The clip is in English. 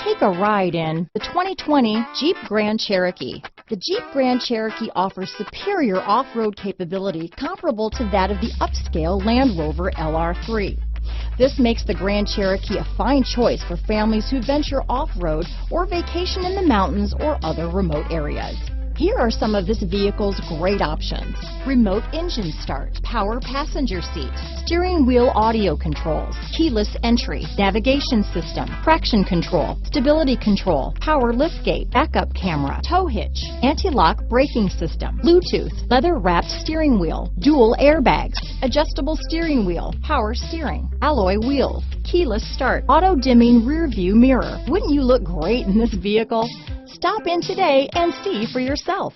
Take a ride in the 2020 Jeep Grand Cherokee. The Jeep Grand Cherokee offers superior off-road capability comparable to that of the upscale Land Rover LR3. This makes the Grand Cherokee a fine choice for families who venture off-road or vacation in the mountains or other remote areas. Here are some of this vehicle's great options: remote engine start, power passenger seat, steering wheel audio controls, keyless entry, navigation system, traction control, stability control, power liftgate, backup camera, tow hitch, anti-lock braking system, Bluetooth, leather-wrapped steering wheel, dual airbags, adjustable steering wheel, power steering, alloy wheels, keyless start, auto-dimming rear view mirror. Wouldn't you look great in this vehicle? Stop in today and see for yourself.